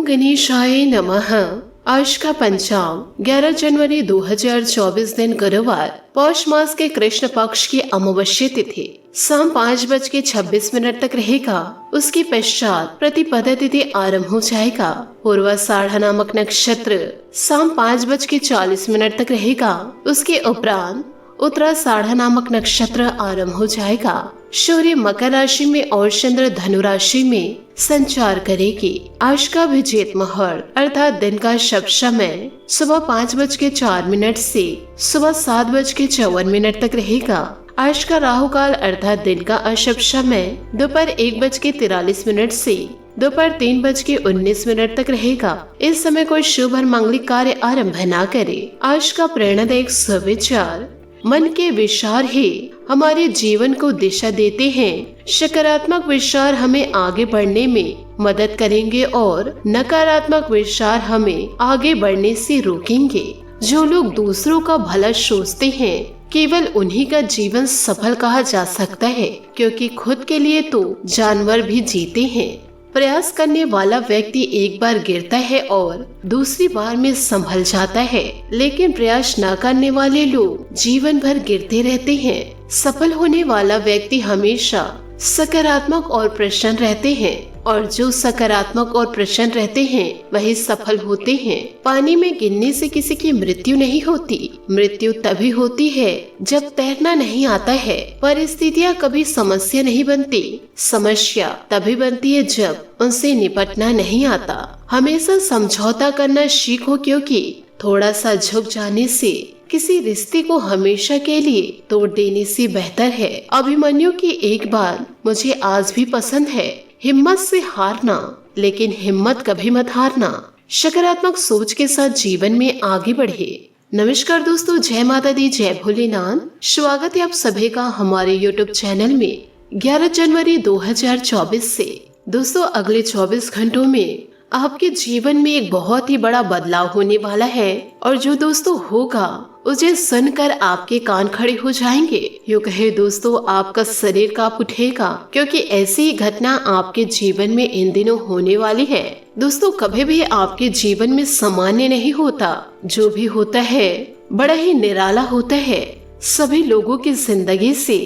गणेशाय नमः। आज का पंचांग 11 जनवरी 2024 दिन गुरुवार, पौष मास के कृष्ण पक्ष की अमावस्या तिथि शाम 5:26 तक रहेगा। उसके पश्चात प्रतिपदा तिथि आरंभ हो जाएगा। पूर्वाषाढ़ नामक नक्षत्र शाम 5:40 तक रहेगा। उसके उपरांत उत्तराषाढ़ नामक नक्षत्र आरंभ हो जाएगा। सूर्य मकर राशि में और चंद्र धनु राशि में संचार करेगी। आज का अभिजीत मुहूर्त अर्थात दिन का शुभ समय सुबह 5:04 से सुबह 7:54 तक रहेगा। आज का राहु काल अर्थात दिन का अशुभ समय दोपहर 1:43 से दोपहर 3:19 तक रहेगा। इस समय कोई शुभ और मांगलिक कार्य आरंभ न करे। आज का प्रेरणादायक सुविचार, मन के विचार ही हमारे जीवन को दिशा देते हैं। सकारात्मक विचार हमें आगे बढ़ने में मदद करेंगे और नकारात्मक विचार हमें आगे बढ़ने से रोकेंगे। जो लोग दूसरों का भला सोचते हैं केवल उन्हीं का जीवन सफल कहा जा सकता है, क्योंकि खुद के लिए तो जानवर भी जीते हैं। प्रयास करने वाला व्यक्ति एक बार गिरता है और दूसरी बार में संभल जाता है, लेकिन प्रयास न करने वाले लोग जीवन भर गिरते रहते हैं। सफल होने वाला व्यक्ति हमेशा सकारात्मक और प्रसन्न रहते हैं, और जो सकारात्मक और प्रसन्न रहते हैं वही सफल होते हैं। पानी में गिरने से किसी की मृत्यु नहीं होती। मृत्यु तभी होती है जब तैरना नहीं आता है। परिस्थितियाँ कभी समस्या नहीं बनती। समस्या तभी बनती है जब उनसे निपटना नहीं आता। हमेशा समझौता करना सीखो, क्योंकि थोड़ा सा झुक जाने से किसी रिश्ते को हमेशा के लिए तोड़ देने से बेहतर है। अभिमन्यु की एक बात मुझे आज भी पसंद है, हिम्मत से हारना, लेकिन हिम्मत कभी मत हारना। सकारात्मक सोच के साथ जीवन में आगे बढ़े। नमस्कार दोस्तों, जय माता दी, जय भोलेनाथ। स्वागत है आप सभी का हमारे YouTube चैनल में। 11 जनवरी 2024 से दोस्तों अगले 24 घंटों में आपके जीवन में एक बहुत ही बड़ा बदलाव होने वाला है, और जो दोस्तों होगा उसे सुनकर आपके कान खड़े हो जाएंगे। यूँ कहे दोस्तों आपका शरीर कांप उठेगा, क्योंकि ऐसी ही घटना आपके जीवन में इन दिनों होने वाली है। दोस्तों कभी भी आपके जीवन में सामान्य नहीं होता। जो भी होता है बड़ा ही निराला होता है। सभी लोगों की जिंदगी से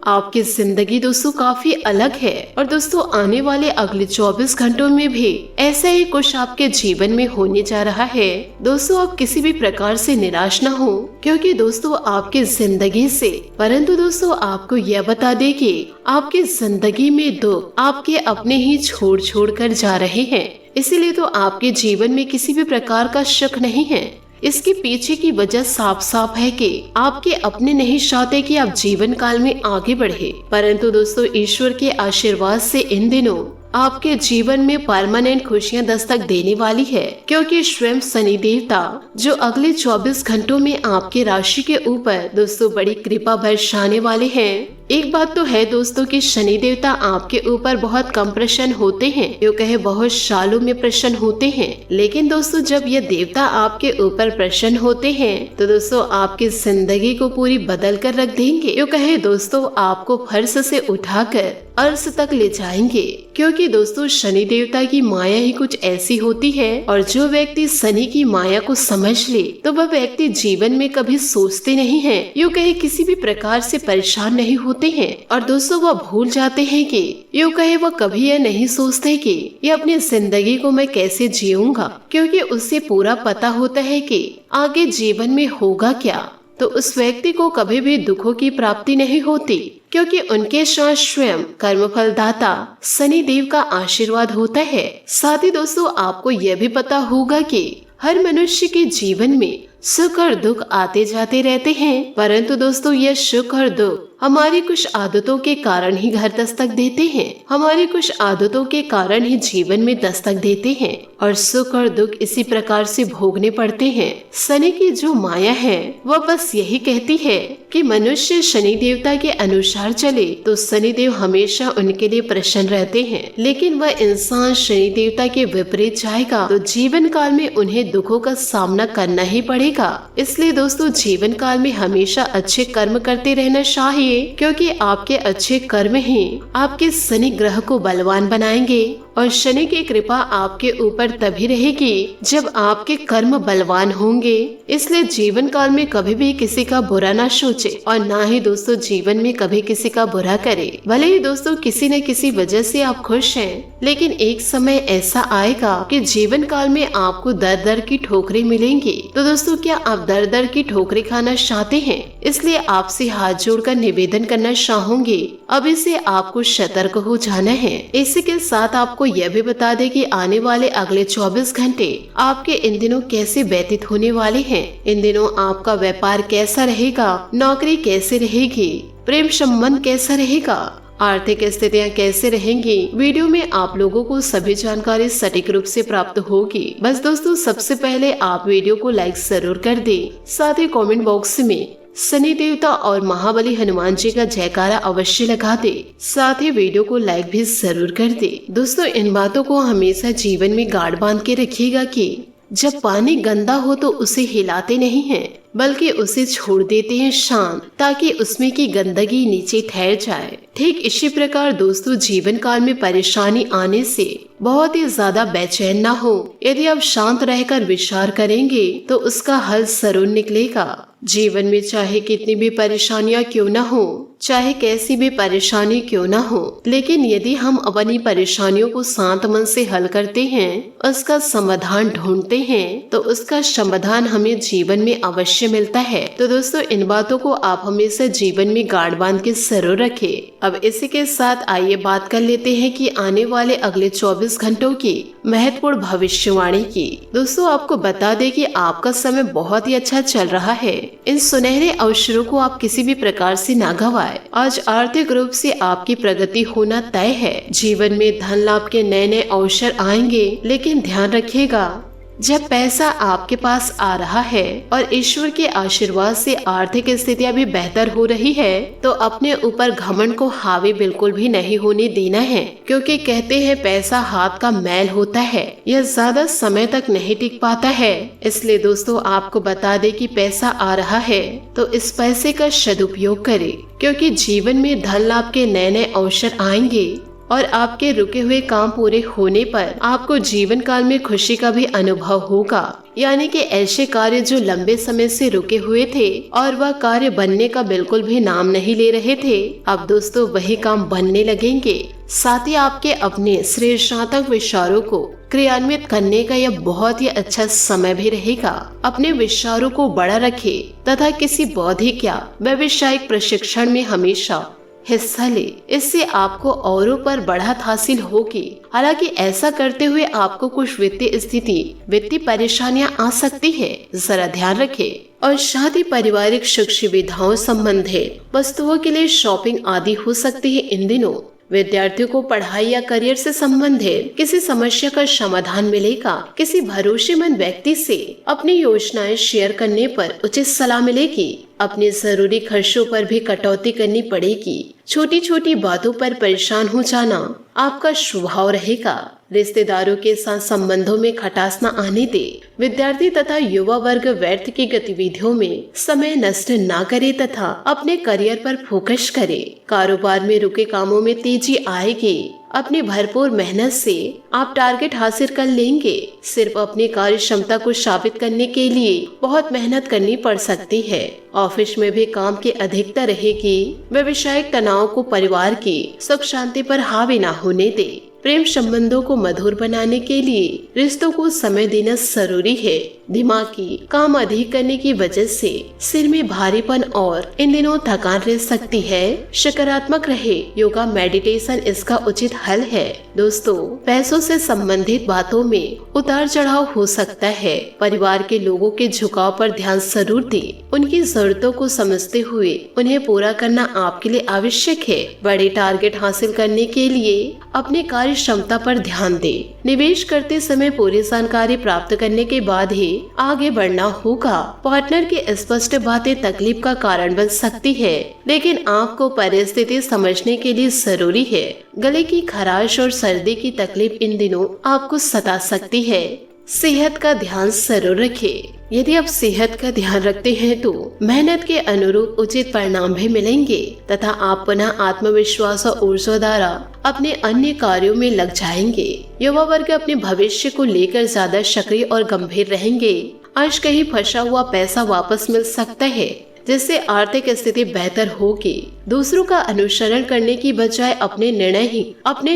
आपकी जिंदगी दोस्तों काफी अलग है, और दोस्तों आने वाले अगले 24 घंटों में भी ऐसा ही कुछ आपके जीवन में होने जा रहा है। दोस्तों आप किसी भी प्रकार से निराश न हो, क्योंकि दोस्तों आपकी जिंदगी से, परंतु दोस्तों आपको यह बता दे कि आपकी जिंदगी में दुख आपके अपने ही छोड़ कर जा रहे हैं। इसीलिए तो आपके जीवन में किसी भी प्रकार का शक नहीं है। इसके पीछे की वजह साफ साफ है कि आपके अपने नहीं चाहते कि आप जीवन काल में आगे बढ़े, परंतु दोस्तों ईश्वर के आशीर्वाद से इन दिनों आपके जीवन में परमानेंट खुशियां दस्तक देने वाली है, क्योंकि स्वयं शनि देवता जो अगले 24 घंटों में आपके राशि के ऊपर दोस्तों बड़ी कृपा बरसाने वाले हैं। एक बात तो है दोस्तों कि शनि देवता आपके ऊपर बहुत कम प्रसन्न होते हैं, यूँ कहे बहुत सालों में प्रसन्न होते हैं, लेकिन दोस्तों जब ये देवता आपके ऊपर प्रसन्न होते हैं तो दोस्तों आपकी जिंदगी को पूरी बदल कर रख देंगे। यूँ कहे दोस्तों आपको फर्श से उठाकर अर्श तक ले जाएंगे, क्योंकि दोस्तों शनि देवता की माया ही कुछ ऐसी होती है, और जो व्यक्ति शनि की माया को समझ ले तो वह व्यक्ति जीवन में कभी सोचते नहीं है, यूँ कहे किसी भी प्रकार से परेशान नहीं होते हैं, और दोस्तों वह भूल जाते हैं कि यूँ कहे वह कभी यह नहीं सोचते कि ये अपनी जिंदगी को मैं कैसे जीऊंगा, क्योंकि उसे पूरा पता होता है कि आगे जीवन में होगा क्या। तो उस व्यक्ति को कभी भी दुखों की प्राप्ति नहीं होती, क्योंकि उनके साथ स्वयं कर्मफल दाता शनि देव का आशीर्वाद होता है। साथ ही दोस्तों आपको यह भी पता होगा कि हर मनुष्य के जीवन में सुख और दुख आते जाते रहते हैं, परंतु दोस्तों यह सुख और दुख हमारी कुछ आदतों के कारण ही घर दस्तक देते हैं। हमारी कुछ आदतों के कारण ही जीवन में दस्तक देते हैं, और सुख और दुख इसी प्रकार से भोगने पड़ते हैं। शनि की जो माया है वह बस यही कहती है कि मनुष्य शनि देवता के अनुसार चले तो शनि देव हमेशा उनके लिए प्रसन्न रहते हैं, लेकिन वह इंसान शनि देवता के विपरीत जाएगा तो जीवन काल में उन्हें दुखों का सामना करना ही पड़ेगा। इसलिए दोस्तों जीवन काल में हमेशा अच्छे कर्म करते रहना चाहिए, क्योंकि आपके अच्छे कर्म ही आपके शनि ग्रह को बलवान बनाएंगे और शनि की कृपा आपके ऊपर तभी रहेगी जब आपके कर्म बलवान होंगे। इसलिए जीवन काल में कभी भी किसी का बुरा ना सोचे और ना ही दोस्तों जीवन में कभी किसी का बुरा करे। भले ही दोस्तों किसी न किसी वजह से आप खुश हैं, लेकिन एक समय ऐसा आएगा कि जीवन काल में आपको दर दर की ठोकरें मिलेंगी। तो दोस्तों क्या आप दर दर की ठोकरें खाना चाहते हैं? इसलिए आपसे हाथ जोड़कर निवेदन करना चाहूंगी, अभी से आपको सतर्क हो जाना है। इसी के साथ आपको यह भी बता दें कि आने वाले अगले 24 घंटे आपके इन दिनों कैसे व्यतीत होने वाले हैं। इन दिनों आपका व्यापार कैसा रहेगा, नौकरी कैसे रहेगी, प्रेम संबंध कैसा रहेगा, आर्थिक स्थितियाँ कैसे रहेंगी। वीडियो में आप लोगों को सभी जानकारी सटीक रूप से प्राप्त होगी। बस दोस्तों सबसे पहले आप वीडियो को लाइक जरूर कर दें, साथ ही कमेंट बॉक्स में शनि देवता और महाबली हनुमान जी का जयकारा अवश्य लगा दे। साथ ही वीडियो को लाइक भी जरूर कर दे। दोस्तों इन बातों को हमेशा जीवन में गाढ़ बांध के रखिएगा कि जब पानी गंदा हो तो उसे हिलाते नहीं हैं, बल्कि उसे छोड़ देते हैं शांत, ताकि उसमें की गंदगी नीचे ठहर जाए। ठीक इसी प्रकार दोस्तों जीवन काल में परेशानी आने से बहुत ही ज्यादा बेचैन ना हो। यदि आप शांत रहकर विचार करेंगे तो उसका हल जरूर निकलेगा। जीवन में चाहे कितनी भी परेशानियां क्यों ना हो, चाहे कैसी भी परेशानी क्यों ना हो, लेकिन यदि हम अपनी परेशानियों को शांत मन से हल करते हैं, उसका समाधान ढूंढते हैं, तो उसका समाधान हमें जीवन में अवश्य मिलता है। तो दोस्तों इन बातों को आप हमेशा जीवन में गाढ़ बांध के जरूर रखें। अब इसी के साथ आइए बात कर लेते हैं कि आने वाले अगले 24 घंटों की महत्वपूर्ण भविष्यवाणी की। दोस्तों आपको बता दें कि आपका समय बहुत ही अच्छा चल रहा है। इन सुनहरे अवसरों को आप किसी भी प्रकार से ना गवाएं। आज आर्थिक रूप से आपकी प्रगति होना तय है। जीवन में धन लाभ के नए नए अवसर आएंगे, लेकिन ध्यान रखिएगा जब पैसा आपके पास आ रहा है और ईश्वर के आशीर्वाद से आर्थिक स्थितियां भी बेहतर हो रही है, तो अपने ऊपर घमंड को हावी बिल्कुल भी नहीं होने देना है, क्योंकि कहते हैं पैसा हाथ का मैल होता है, यह ज्यादा समय तक नहीं टिक पाता है। इसलिए दोस्तों आपको बता दे कि पैसा आ रहा है तो इस पैसे का सदुपयोग करें, क्योंकि जीवन में धन लाभ के नए नए अवसर आएंगे और आपके रुके हुए काम पूरे होने पर आपको जीवन काल में खुशी का भी अनुभव होगा। यानी कि ऐसे कार्य जो लंबे समय से रुके हुए थे और वह कार्य बनने का बिल्कुल भी नाम नहीं ले रहे थे, अब दोस्तों वही काम बनने लगेंगे। साथ ही आपके अपने श्रेष्ठात्मक विचारों को क्रियान्वित करने का यह बहुत ही अच्छा समय भी रहेगा। अपने विचारों को बड़ा रखे तथा किसी बौद्धिक या व्यावसायिक प्रशिक्षण में हमेशा हिस्सा ले, इससे आपको औरों पर बढ़त हासिल होगी। हालांकि ऐसा करते हुए आपको कुछ वित्तीय परेशानियां आ सकती है, जरा ध्यान रखें। और साथ ही पारिवारिक सुख सुविधाओं संबंधित वस्तुओं के लिए शॉपिंग आदि हो सकती है। इन दिनों विद्यार्थियों को पढ़ाई या करियर से संबंधित किसी समस्या का समाधान मिलेगा। किसी भरोसेमंद व्यक्ति से अपनी योजनाएं शेयर करने पर उचित सलाह मिलेगी। अपने जरूरी खर्चों पर भी कटौती करनी पड़ेगी। छोटी छोटी बातों पर परेशान हो जाना आपका स्वभाव रहेगा। रिश्तेदारों के साथ संबंधों में खटास न आने दे। विद्यार्थी तथा युवा वर्ग व्यर्थ की गतिविधियों में समय नष्ट न करे तथा अपने करियर पर फोकस करे। कारोबार में रुके कामों में तेजी आएगी। अपनी भरपूर मेहनत से आप टारगेट हासिल कर लेंगे। सिर्फ अपनी कार्य क्षमता को साबित करने के लिए बहुत मेहनत करनी पड़ सकती है। ऑफिस में भी काम की अधिकता रहेगी। व्यवसायिक तनाव को परिवार की सुख शांति पर हावी न होने दे। प्रेम संबंधों को मधुर बनाने के लिए रिश्तों को समय देना जरूरी है। दिमागी काम अधिक करने की वजह से सिर में भारीपन और इन दिनों थकान रह सकती है। सकारात्मक रहे। योगा मेडिटेशन इसका उचित हल है। दोस्तों पैसों से संबंधित बातों में उतार चढ़ाव हो सकता है। परिवार के लोगों के झुकाव पर ध्यान जरूर दें। उनकी जरूरतों को समझते हुए उन्हें पूरा करना आपके लिए आवश्यक है। बड़े टारगेट हासिल करने के लिए अपने कार्य क्षमता पर ध्यान दें। निवेश करते समय पूरी जानकारी प्राप्त करने के बाद ही आगे बढ़ना होगा। पार्टनर की स्पष्ट बातें तकलीफ का कारण बन सकती है, लेकिन आपको परिस्थिति समझने के लिए जरूरी है। गले की खराश और सर्दी की तकलीफ इन दिनों आपको सता सकती है। सेहत का ध्यान जरूर रखें। यदि आप सेहत का ध्यान रखते हैं तो मेहनत के अनुरूप उचित परिणाम भी मिलेंगे तथा आप पुनः आत्मविश्वास और ऊर्जा द्वारा अपने अन्य कार्यों में लग जाएंगे। युवा वर्ग अपने भविष्य को लेकर ज्यादा सक्रिय और गंभीर रहेंगे। आज कहीं फंसा हुआ पैसा वापस मिल सकता है, जिससे आर्थिक स्थिति बेहतर होगी। दूसरों का अनुसरण करने की बजाय अपने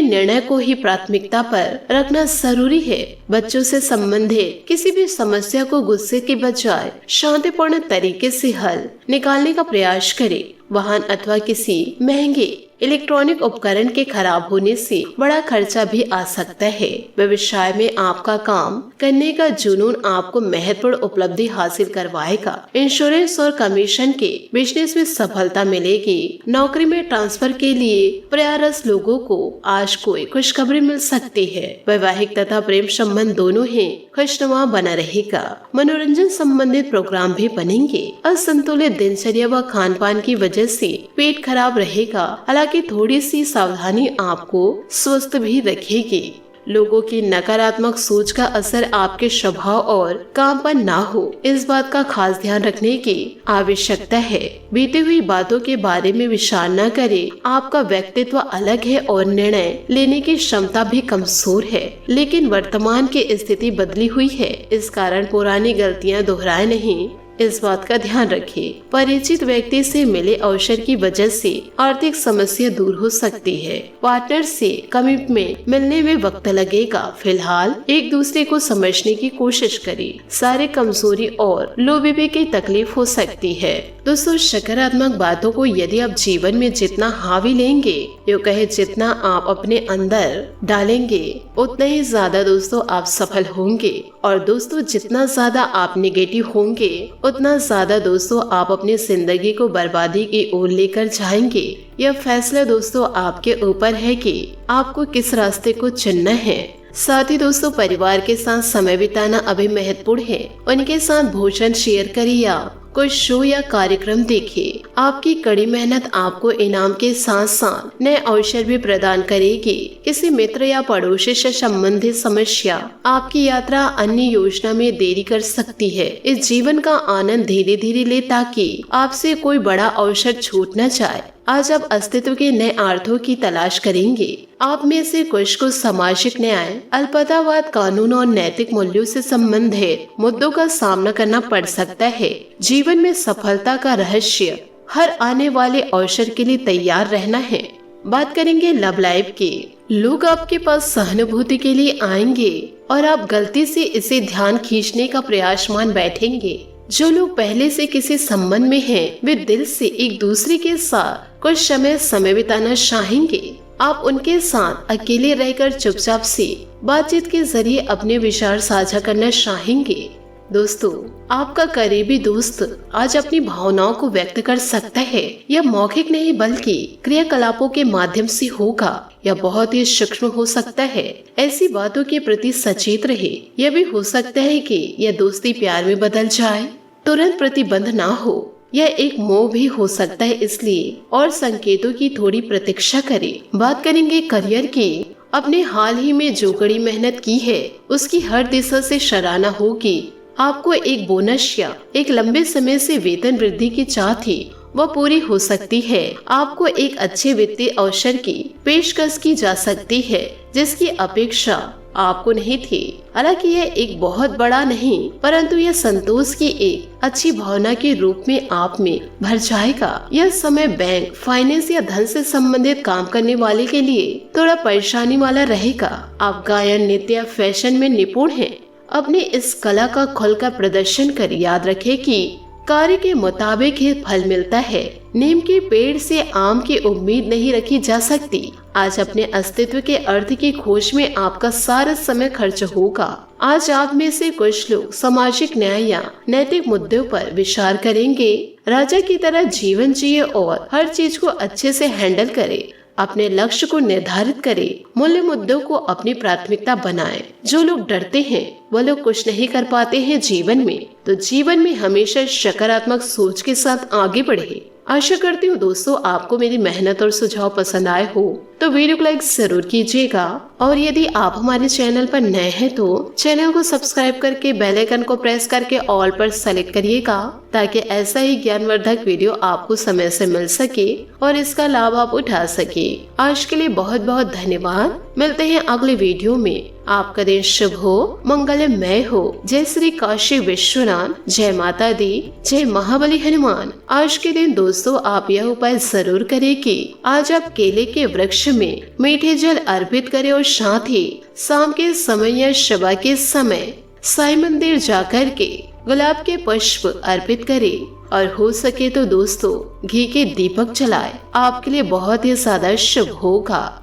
निर्णय को ही प्राथमिकता पर रखना जरूरी है। बच्चों से संबंधित किसी भी समस्या को गुस्से के बजाय शांतिपूर्ण तरीके से हल निकालने का प्रयास करें। वाहन अथवा किसी महंगे इलेक्ट्रॉनिक उपकरण के खराब होने से बड़ा खर्चा भी आ सकता है। व्यवसाय में आपका काम करने का जुनून आपको महत्वपूर्ण उपलब्धि हासिल करवाएगा। इंश्योरेंस और कमीशन के बिजनेस में सफलता मिलेगी। नौकरी में ट्रांसफर के लिए प्रयासरत लोगों को आज कोई खुशखबरी मिल सकती है। वैवाहिक तथा प्रेम संबंध दोनों ही खुशनुमा बना रहेगा। मनोरंजन संबंधित प्रोग्राम भी बनेंगे। असंतुलित दिनचर्या व खान पान की वजह से पेट खराब रहेगा। हालांकि थोड़ी सी सावधानी आपको स्वस्थ भी रखेगी। लोगों की नकारात्मक सोच का असर आपके स्वभाव और काम पर ना हो, इस बात का खास ध्यान रखने की आवश्यकता है। बीती हुई बातों के बारे में विचार न करें। आपका व्यक्तित्व अलग है और निर्णय लेने की क्षमता भी कमजोर है, लेकिन वर्तमान की स्थिति बदली हुई है। इस कारण पुरानी गलतियां दोहराए नहीं, इस बात का ध्यान रखें। परिचित व्यक्ति से मिले अवसर की वजह से आर्थिक समस्या दूर हो सकती है। पार्टनर से कमिटमेंट मिलने में वक्त लगेगा। फिलहाल एक दूसरे को समझने की कोशिश करें। सारे कमजोरी और लो बीपी की तकलीफ हो सकती है। दोस्तों, सकारात्मक बातों को यदि आप जीवन में जितना हावी लेंगे, यो कहे जितना आप अपने अंदर डालेंगे, उतना ही ज्यादा दोस्तों आप सफल होंगे। और दोस्तों, जितना ज्यादा आप नेगेटिव होंगे, उतना ज्यादा दोस्तों आप अपनी जिंदगी को बर्बादी की ओर लेकर जाएंगे। यह फैसला दोस्तों आपके ऊपर है कि आपको किस रास्ते को चुनना है। साथ ही दोस्तों, परिवार के साथ समय बिताना अभी महत्वपूर्ण है। उनके साथ भोजन शेयर करें या कोई शो या कार्यक्रम देखिए। आपकी कड़ी मेहनत आपको इनाम के साथ साथ नए अवसर भी प्रदान करेगी। किसी मित्र या पड़ोसी से संबंधित समस्या आपकी यात्रा अन्य योजना में देरी कर सकती है। इस जीवन का आनंद धीरे धीरे ले ताकि आपसे कोई बड़ा अवसर छूट न जाए। आज आप अस्तित्व के नए अर्थों की तलाश करेंगे। आप में से कुछ को सामाजिक न्याय, अल्पतावाद, कानून और नैतिक मूल्यों से संबंधित मुद्दों का सामना करना पड़ सकता है। जीवन में सफलता का रहस्य हर आने वाले अवसर के लिए तैयार रहना है। बात करेंगे लव लाइफ की। लोग आपके पास सहानुभूति के लिए आएंगे और आप गलती से इसे ध्यान खींचने का प्रयास मान बैठेंगे। जो लोग पहले से किसी संबंध में हैं, वे दिल से एक दूसरे के साथ कुछ समय बिताना चाहेंगे। आप उनके साथ अकेले रहकर चुपचाप से बातचीत के जरिए अपने विचार साझा करना चाहेंगे। दोस्तों, आपका करीबी दोस्त आज अपनी भावनाओं को व्यक्त कर सकता है। यह मौखिक नहीं बल्कि क्रियाकलापों के माध्यम से होगा। यह बहुत ही सूक्ष्म हो सकता है। ऐसी बातों के प्रति सचेत रहे। यह भी हो सकता है कि यह दोस्ती प्यार में बदल जाए। तुरंत प्रतिबंध ना हो। यह एक मोह भी हो सकता है, इसलिए और संकेतों की थोड़ी प्रतीक्षा करें। बात करेंगे करियर की। अपने हाल ही में जो कड़ी मेहनत की है, उसकी हर दिशा से सराहना होगी। आपको एक बोनस या एक लंबे समय से वेतन वृद्धि की चाह थी, वह पूरी हो सकती है। आपको एक अच्छे वित्तीय अवसर की पेशकश की जा सकती है, जिसकी अपेक्षा आपको नहीं थी। हालांकि यह एक बहुत बड़ा नहीं, परंतु यह संतोष की एक अच्छी भावना के रूप में आप में भर जाएगा। यह समय बैंक, फाइनेंस या धन से संबंधित काम करने वाले के लिए थोड़ा परेशानी वाला रहेगा। आप गायन, नृत्य या फैशन में निपुण हैं। अपने इस कला का खुलकर प्रदर्शन कर याद रखें कि कार्य के मुताबिक ही फल मिलता है। नीम के पेड़ से आम की उम्मीद नहीं रखी जा सकती। आज अपने अस्तित्व के अर्थ की खोज में आपका सारा समय खर्च होगा। आज आप में से कुछ लोग सामाजिक न्याय या नैतिक मुद्दों पर विचार करेंगे। राजा की तरह जीवन जिए और हर चीज को अच्छे से हैंडल करें। अपने लक्ष्य को निर्धारित करें। मूल्य मुद्दों को अपनी प्राथमिकता बनाएं। जो लोग डरते हैं वो लोग कुछ नहीं कर पाते हैं जीवन में, तो जीवन में हमेशा सकारात्मक सोच के साथ आगे बढ़े। आशा करती हूँ दोस्तों आपको मेरी मेहनत और सुझाव पसंद आए हो तो वीडियो को लाइक जरूर कीजिएगा, और यदि आप हमारे चैनल पर नए हैं तो चैनल को सब्सक्राइब करके बेल आइकन को प्रेस करके ऑल पर सेलेक्ट करिएगा, ताकि ऐसा ही ज्ञानवर्धक वीडियो आपको समय से मिल सके और इसका लाभ आप उठा सके। आज के लिए बहुत बहुत धन्यवाद। मिलते हैं अगले वीडियो में। आपका दिन शुभ हो, मंगलमय हो। जय श्री काशी विश्वनाथ, जय माता दी, जय महाबली हनुमान। आज के दिन दोस्तों आप यह उपाय जरूर करें कि आज आप केले के वृक्ष में मीठे जल अर्पित करें और साथ ही शाम के समय या सुबह के समय साईं मंदिर जाकर के गुलाब के पुष्प अर्पित करें, और हो सके तो दोस्तों घी के दीपक जलाएं। आपके लिए बहुत ही ज्यादा शुभ होगा।